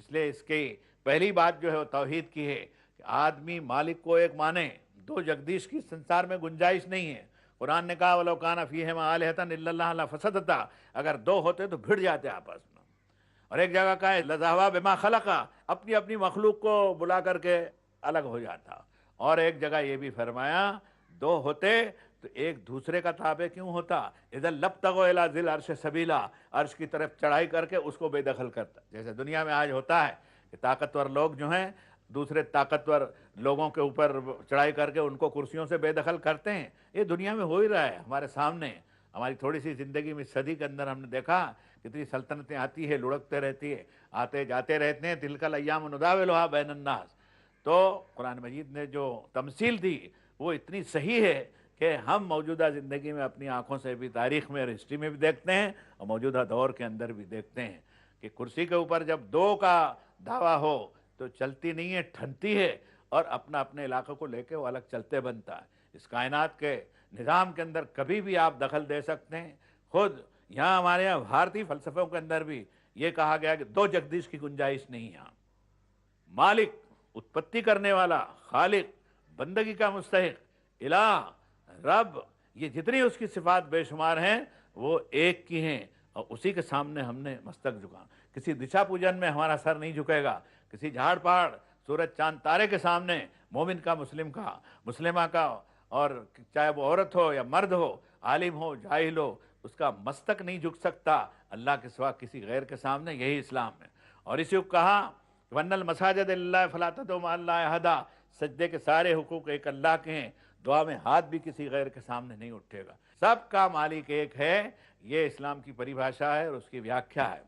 اس لیے اس کی پہلی بات جو ہے وہ توحید کی ہے کہ آدمی مالک کو ایک مانے، دو جگدیش کی سنسار میں گنجائش نہیں ہے۔ قرآن نے کہا وَلَوْ كَانَ فِيهِمَا آلِهَةٌ إِلَّا اللَّهُ لَفَسَدَتَا، اگر دو ہوتے تو بھڑ جاتے آپس میں۔ اور ایک جگہ کہا ہے لَذَهَبَا بِمَا خَلَقَ، اپنی اپنی مخلوق کو بلا کر کے الگ ہو جاتا۔ اور ایک جگہ یہ بھی فرمایا دو ہوتے تو ایک دوسرے کا تابع کیوں ہوتا، اذا لابتغوا الی ذی العرش سبیلا، عرش کی طرف چڑھائی کر کے اس کو بے دخل کرتا۔ جیسے دنیا میں آج ہوتا ہے کہ طاقتور لوگ جو ہیں دوسرے طاقتور لوگوں کے اوپر چڑھائی کر کے ان کو کرسیوں سے بے دخل کرتے ہیں، یہ دنیا میں ہو ہی رہا ہے ہمارے سامنے۔ ہماری تھوڑی سی زندگی میں صدی کے اندر ہم نے دیکھا کتنی سلطنتیں آتی ہے، لڑکتے رہتی ہے، آتے جاتے رہتے ہیں، تلک الایام نداولها بین الناس۔ تو قرآن مجید نے جو تمثیل دی وہ اتنی صحیح ہے کہ ہم موجودہ زندگی میں اپنی آنکھوں سے بھی تاریخ میں اور ہسٹری میں بھی دیکھتے ہیں اور موجودہ دور کے اندر بھی دیکھتے ہیں کہ کرسی کے اوپر جب دو کا دعویٰ ہو تو چلتی نہیں ہے، ٹھنتی ہے، اور اپنا اپنے علاقے کو لے کے وہ الگ چلتے بنتا ہے۔ اس کائنات کے نظام کے اندر کبھی بھی آپ دخل دے سکتے ہیں۔ خود یہاں ہمارے یہاں بھارتی فلسفوں کے اندر بھی یہ کہا گیا کہ دو جگدیش کی گنجائش نہیں یہاں۔ مالک، اتپتی کرنے والا، خالق، بندگی کا مستحق، الہ، رب، یہ جتنی اس کی صفات بے شمار ہیں وہ ایک کی ہیں، اور اسی کے سامنے ہم نے مستک جھکا۔ کسی دشا پوجن میں ہمارا سر نہیں جھکے گا، کسی جھاڑ پہاڑ، سورج چاند تارے کے سامنے مومن کا، مسلم کا، مسلمہ کا، اور چاہے وہ عورت ہو یا مرد ہو، عالم ہو جاہل ہو، اس کا مستک نہیں جھک سکتا اللہ کے سوا کسی غیر کے سامنے۔ یہی اسلام ہے۔ اور اسی کو کہا وَأَنَّ الْمَسَاجِدَ لِلَّهِ فَلَا تَدْعُوا مَعَ اللَّهِ أَحَدًا، سجدے کے سارے حقوق ایک اللہ کے ہیں، دعا میں ہاتھ بھی کسی غیر کے سامنے نہیں اٹھے گا، سب کا مالک ایک ہے۔ یہ اسلام کی پریبھاشا ہے اور اس کی ویاکھیا ہے۔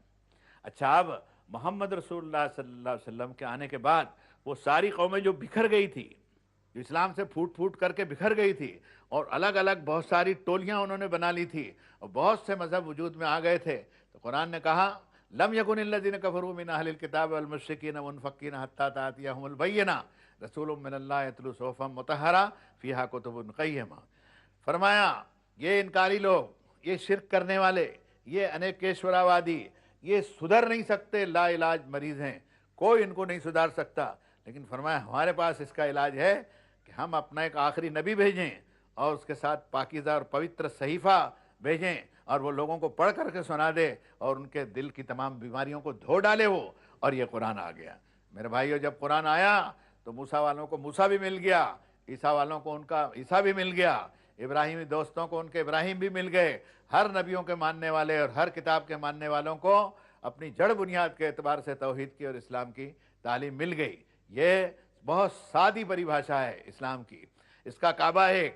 اچھا، اب محمد رسول اللہ صلی اللہ علیہ وسلم کے آنے کے بعد وہ ساری قومیں جو بکھر گئی تھی، جو اسلام سے پھوٹ پھوٹ کر کے بکھر گئی تھی، اور الگ الگ بہت ساری ٹولیاں انہوں نے بنا لی تھی، اور بہت سے مذہب وجود میں آ گئے تھے، تو قرآن نے کہا لم یکن الذین کفروا من اہل الکتاب والمشرکین منفکین حتی تأتیہم البینہ رسول من اللہ یتلو صحفا مطہرہ فیہا کتب قیمہ۔ فرمایا یہ انکاری لوگ، یہ شرک کرنے والے، یہ انیکیشورا وادی، یہ سدھر نہیں سکتے، لا علاج مریض ہیں، کوئی ان کو نہیں سدھار سکتا۔ لیکن فرمایا ہمارے پاس اس کا علاج ہے کہ ہم اپنا ایک آخری نبی بھیجیں اور اس کے ساتھ پاکیزہ اور پوتر صحیفہ بھیجیں، اور وہ لوگوں کو پڑھ کر کے سنا دے اور ان کے دل کی تمام بیماریوں کو دھو ڈالے وہ، اور یہ قرآن آ گیا۔ میرے بھائیو، جب قرآن آیا تو موسیٰ والوں کو موسیٰ بھی مل گیا، عیسیٰ والوں کو ان کا عیسیٰ بھی مل گیا، ابراہیمی دوستوں کو ان کے ابراہیم بھی مل گئے۔ ہر نبیوں کے ماننے والے اور ہر کتاب کے ماننے والوں کو اپنی جڑ بنیاد کے اعتبار سے توحید کی اور اسلام کی تعلیم مل گئی۔ یہ بہت سادی پریبھاشا ہے اسلام کی۔ اس کا کعبہ ایک،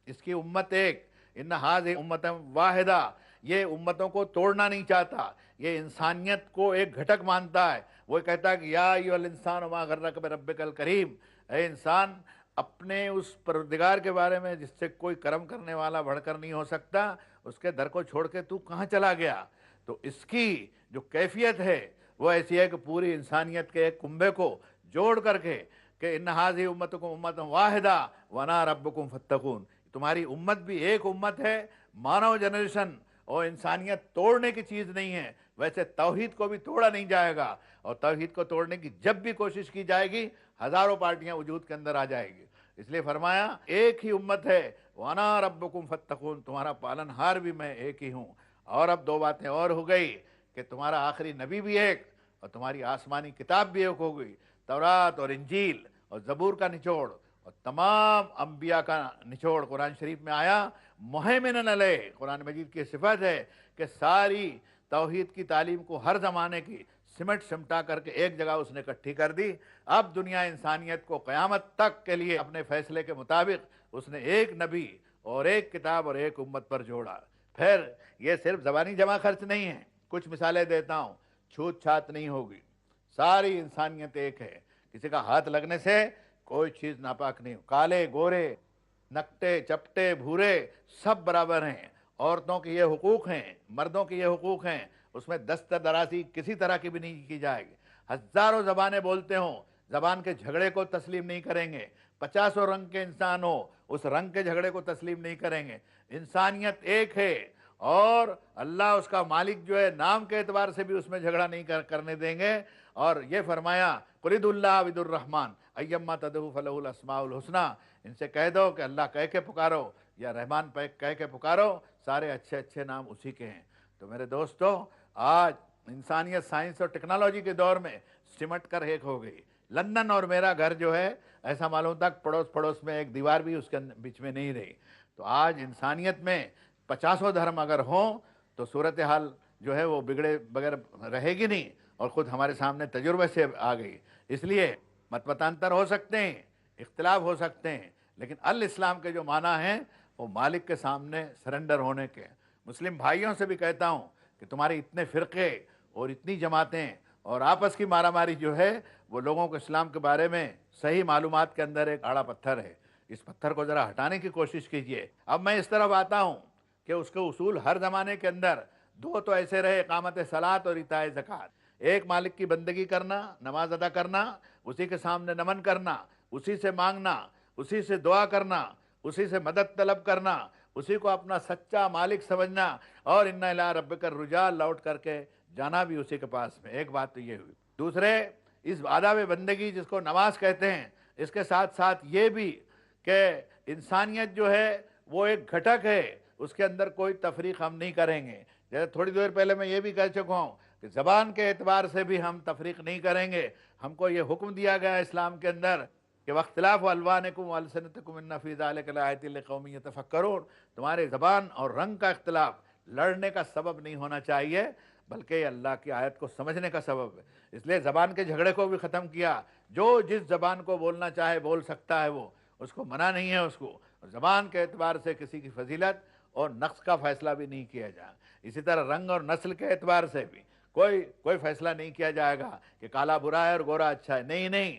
اس کی امت ایک، ان ھذہ امۃ واحدہ، یہ امتوں کو توڑنا نہیں چاہتا، یہ انسانیت کو ایک گھٹک مانتا ہے۔ وہ کہتا ہے کہ یا ایھا الانسان ما غرک بربک الکریم، اے انسان اپنے اس پروردگار کے بارے میں جس سے کوئی کرم کرنے والا بڑھ کر نہیں ہو سکتا، اس کے در کو چھوڑ کے تو کہاں چلا گیا؟ تو اس کی جو کیفیت ہے وہ ایسی ہے کہ پوری انسانیت کے ایک کنبے کو جوڑ کر کے کہ ان ھذہ امتکم امۃ واحدہ وانا ربکم فاتقون، تمہاری امت بھی ایک امت ہے، مانو جنریشن اور انسانیت توڑنے کی چیز نہیں ہے۔ ویسے توحید کو بھی توڑا نہیں جائے گا، اور توحید کو توڑنے کی جب بھی کوشش کی جائے گی ہزاروں پارٹیاں وجود کے اندر آ جائے گی۔ اس لیے فرمایا ایک ہی امت ہے، وانا ربکم فاتقون، تمہارا پالن ہار بھی میں ایک ہی ہوں۔ اور اب دو باتیں اور ہو گئی کہ تمہارا آخری نبی بھی ایک اور تمہاری آسمانی کتاب بھی ایک ہو گئی، تورات اور انجیل اور زبور کا نچوڑ اور تمام انبیاء کا نچوڑ قرآن شریف میں آیا۔ مہیمن علیہ، قرآن مجید کی صفت ہے کہ ساری توحید کی تعلیم کو ہر زمانے کی سمٹ سمٹا کر کے ایک جگہ اس نے اکٹھی کر دی۔ اب دنیا انسانیت کو قیامت تک کے لیے اپنے فیصلے کے مطابق اس نے ایک نبی اور ایک کتاب اور ایک امت پر جوڑا۔ پھر یہ صرف زبانی جمع خرچ نہیں ہے، کچھ مثالیں دیتا ہوں، چھوت چھات نہیں ہوگی، ساری انسانیت ایک ہے، کسی کا ہاتھ لگنے سے کوئی چیز ناپاک نہیں ہو، کالے گورے، نکٹے چپٹے بھورے سب برابر ہیں۔ عورتوں کے یہ حقوق ہیں، مردوں کے یہ حقوق ہیں، اس میں دست درازی کسی طرح کی بھی نہیں کی جائے گی۔ ہزاروں زبانیں بولتے ہوں، زبان کے جھگڑے کو تسلیم نہیں کریں گے۔ 50 رنگ کے انسان ہو، اس رنگ کے جھگڑے کو تسلیم نہیں کریں گے۔ انسانیت ایک ہے، اور اللہ اس کا مالک جو ہے نام کے اعتبار سے بھی اس میں جھگڑا نہیں کرنے دیں گے۔ اور یہ فرمایا قُلِ ادعوا اللہ عبد الرحمن ایما تدعوا فلہ الاسماء الحسنی، ان سے کہہ دو کہ اللہ کہہ کے پکارو یا رحمان کہہ کے پکارو، سارے اچھے اچھے نام اسی کے ہیں۔ تو میرے دوستو، آج انسانیت سائنس اور ٹیکنالوجی کے دور میں سمٹ کر ایک ہو گئی۔ لندن اور میرا گھر جو ہے ایسا معلوم تک پڑوس میں ایک دیوار بھی اس کے بیچ میں نہیں رہی۔ تو آج انسانیت میں 50 دھرم اگر ہوں تو صورتحال جو ہے وہ بگڑے بغیر رہے گی نہیں، اور خود ہمارے سامنے تجربے سے آ گئی۔ اس لیے متانتر ہو سکتے ہیں، اختلاف ہو سکتے ہیں، لیکن الاسلام کے جو معنی ہیں وہ مالک کے سامنے سرنڈر ہونے کے۔ مسلم بھائیوں سے بھی کہتا ہوں کہ تمہارے اتنے فرقے اور اتنی جماعتیں اور آپس کی مارا ماری جو ہے وہ لوگوں کو اسلام کے بارے میں صحیح معلومات کے اندر ایک آڑا پتھر ہے۔ اس پتھر کو ذرا ہٹانے کی کوشش کیجئے۔ اب میں اس طرف آتا ہوں کہ اس کے اصول ہر زمانے کے اندر دو تو ایسے رہے، اقامت صلاۃ اور ایتاء زکوٰۃ۔ ایک مالک کی بندگی کرنا، نماز ادا کرنا، اسی کے سامنے نمن کرنا، اسی سے مانگنا، اسی سے دعا کرنا، اسی سے مدد طلب کرنا، اسی کو اپنا سچا مالک سمجھنا، اور ان الی ربک الرجاء، لوٹ کر کے جانا بھی اسی کے پاس میں۔ ایک بات تو یہ ہوئی۔ دوسرے، اس آداب بندگی جس کو نماز کہتے ہیں، اس کے ساتھ ساتھ یہ بھی کہ انسانیت جو ہے وہ ایک گھٹک ہے، اس کے اندر کوئی تفریق ہم نہیں کریں گے۔ جیسے تھوڑی دیر پہلے میں یہ بھی کہہ چکا ہوں کہ زبان کے اعتبار سے بھی ہم تفریق نہیں کریں گے۔ ہم کو یہ حکم دیا گیا ہے اسلام کے اندر کہ واختلاف الوانکم والسنتکم ان فی ذلک لآیات لقوم یتفکرون، تمہارے زبان اور رنگ کا اختلاف لڑنے کا سبب نہیں ہونا چاہیے، بلکہ یہ اللہ کی آیت کو سمجھنے کا سبب ہے۔ اس لیے زبان کے جھگڑے کو بھی ختم کیا۔ جو جس زبان کو بولنا چاہے بول سکتا ہے، وہ اس کو منع نہیں ہے۔ اس کو زبان کے اعتبار سے کسی کی فضیلت اور نقص کا فیصلہ بھی نہیں کیا جائے۔ اسی طرح رنگ اور نسل کے اعتبار سے بھی کوئی فیصلہ نہیں کیا جائے گا کہ کالا برا ہے اور گورا اچھا ہے۔ نہیں،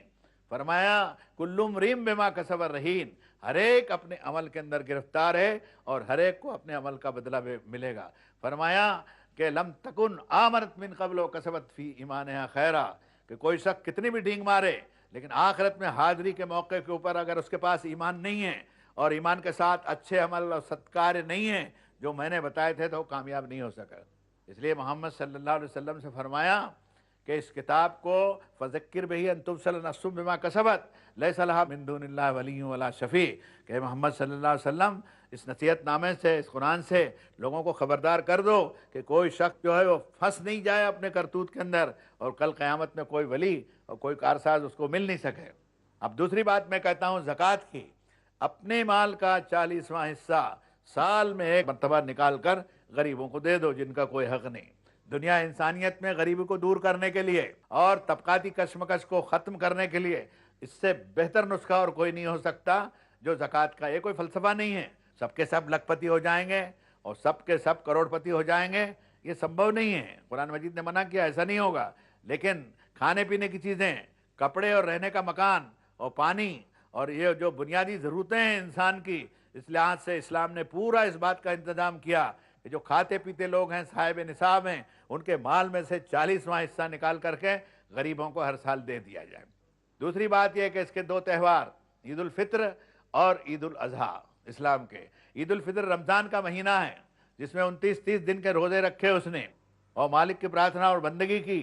فرمایا کل امرئ بما کسب رہین، ہر ایک اپنے عمل کے اندر گرفتار ہے اور ہر ایک کو اپنے عمل کا بدلہ ملے گا۔ فرمایا کہ لم تکن آمنت من قبل وکسبت فی ایمانہا خیرا، کہ کوئی شخص کتنی بھی ڈینگ مارے لیکن آخرت میں حاضری کے موقع کے اوپر اگر اس کے پاس ایمان نہیں ہے اور ایمان کے ساتھ اچھے عمل اور صدقار نہیں ہیں جو میں نے بتائے تھے، تو وہ کامیاب نہیں ہو سکا۔ اس لیے محمد صلی اللہ علیہ وسلم سے فرمایا کہ اس کتاب کو فذکر بہ ان تبصر نفس بما کسبت لیس لہا من دون اللہ ولی ولا شفیع، کہ محمد صلی اللہ علیہ وسلم اس نصیحت نامے سے، اس قرآن سے لوگوں کو خبردار کر دو کہ کوئی شخص جو ہے وہ پھنس نہیں جائے اپنے کرتوت کے اندر، اور کل قیامت میں کوئی ولی اور کوئی کارساز اس کو مل نہیں سکے۔ اب دوسری بات میں کہتا ہوں زکوٰۃ کی۔ اپنے مال کا 40واں حصہ سال میں ایک مرتبہ نکال کر غریبوں کو دے دو جن کا کوئی حق نہیں۔ دنیا انسانیت میں غریبی کو دور کرنے کے لیے اور طبقاتی کشمکش کو ختم کرنے کے لیے اس سے بہتر نسخہ اور کوئی نہیں ہو سکتا جو زکوٰۃ کا۔ یہ کوئی فلسفہ نہیں ہے سب کے سب لکھ پتی ہو جائیں گے اور سب کے سب کروڑ پتی ہو جائیں گے، یہ سمبھو نہیں ہے۔ قرآن مجید نے منع کیا، ایسا نہیں ہوگا۔ لیکن کھانے پینے کی چیزیں، کپڑے اور رہنے کا مکان اور پانی اور یہ جو بنیادی ضرورتیں ہیں انسان کی، اس لحاظ سے اسلام نے پورا اس بات کا انتظام کیا کہ جو کھاتے پیتے لوگ ہیں، صاحب نصاب ہیں، ان کے مال میں سے 40واں حصہ نکال کر کے غریبوں کو ہر سال دے دیا جائے۔ دوسری بات یہ کہ اس کے 2 تہوار، عید الفطر اور عید الاضحیٰ اسلام کے۔ عید الفطر رمضان کا مہینہ ہے جس میں 29-30 دن کے روزے رکھے اس نے اور مالک کی پرارتھنا اور بندگی کی،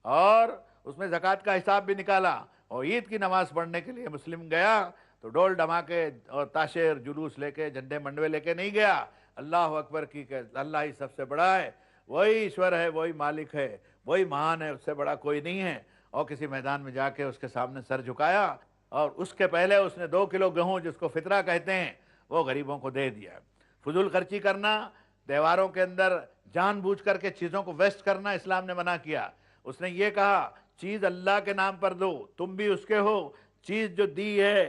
اور اس میں زکوٰۃ کا حساب بھی نکالا، اور عید کی نماز پڑھنے کے لیے مسلم گیا تو ڈول ڈھماکے اور تاشے اور جلوس لے کے، جھنڈے منڈوے لے کے نہیں گیا، اللہ اکبر کی کہ اللہ ہی سب سے بڑا ہے، وہی ایشور ہے، وہی مالک ہے، وہی مہان ہے، اس سے بڑا کوئی نہیں ہے، اور کسی میدان میں جا کے اس کے سامنے سر جھکایا، اور اس کے پہلے اس نے 2 کلو گیہوں جس کو فطرہ کہتے ہیں وہ غریبوں کو دے دیا۔ فضول خرچی کرنا، تہواروں کے اندر جان بوجھ کر کے چیزوں کو ویسٹ کرنا اسلام نے منع کیا۔ اس نے یہ کہا چیز اللہ کے نام پر دو، تم بھی اس کے ہو، چیز جو دی ہے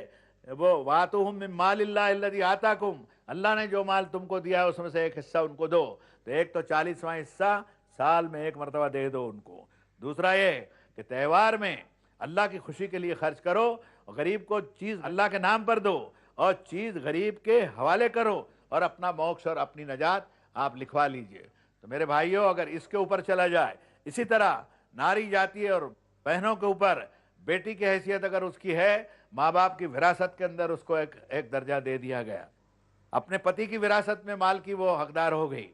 وہ وَآتُوهُم مِّن مَّالِ اللَّهِ الَّذِي آتَاكُمْ، اللہ نے جو مال تم کو دیا ہے اس میں سے ایک حصہ ان کو دو، تو ایک تو 40واں حصہ سال میں ایک مرتبہ دے دو ان کو۔ دوسرا یہ کہ تہوار میں اللہ کی خوشی کے لیے خرچ کرو، غریب کو چیز اللہ کے نام پر دو اور چیز غریب کے حوالے کرو، اور اپنا موکش اور اپنی نجات آپ لکھوا لیجئے۔ تو میرے بھائیوں، اگر اس کے اوپر چلا جائے، اسی طرح ناری جاتی اور بہنوں کے اوپر بیٹی کی حیثیت اگر اس کی ہے، ماں باپ کی وراثت کے اندر اس کو ایک درجہ دے دیا گیا، اپنے پتی کی وراثت میں مال کی وہ حقدار ہو گئی۔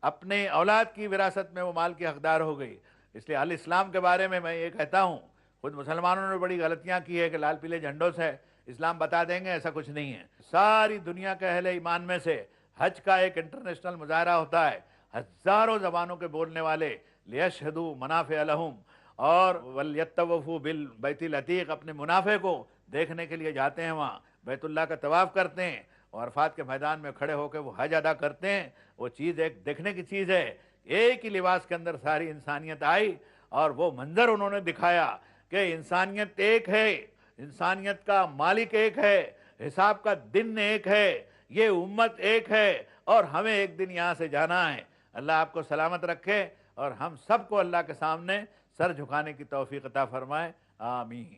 اپنے اولاد کی وراثت میں وہ مال کی حقدار ہو گئی۔ اس لیے الاسلام کے بارے میں یہ کہتا ہوں، خود مسلمانوں نے بڑی غلطیاں کی ہے کہ لال پیلے جھنڈوں سے اسلام بتا دیں گے، ایسا کچھ نہیں ہے۔ ساری دنیا کے اہل ایمان میں سے حج کا ایک انٹرنیشنل مظاہرہ ہوتا ہے، ہزاروں زبانوں کے بولنے والے لیشہدوا منافع لہم اور ولیطوفوا بالبیت العتیق، اپنے منافع کو دیکھنے کے لیے جاتے ہیں، وہاں بیت اللہ کا طواف کرتے ہیں اور عرفات کے میدان میں کھڑے ہو کے وہ حج ادا کرتے ہیں۔ وہ چیز ایک دیکھنے کی چیز ہے۔ ایک ہی لباس کے اندر ساری انسانیت آئی اور وہ منظر انہوں نے دکھایا کہ انسانیت ایک ہے، انسانیت کا مالک ایک ہے، حساب کا دن ایک ہے، یہ امت ایک ہے اور ہمیں ایک دن یہاں سے جانا ہے۔ اللہ آپ کو سلامت رکھے اور ہم سب کو اللہ کے سامنے سر جھکانے کی توفیق عطا فرمائے، آمین۔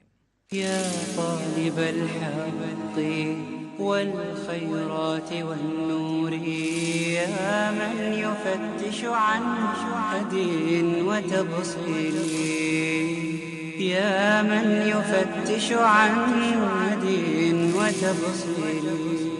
يا طالب الحق والخيرات والنور، يا من يفتش عن هدي وتبصير، يا من يفتش عن هدي وتبصير،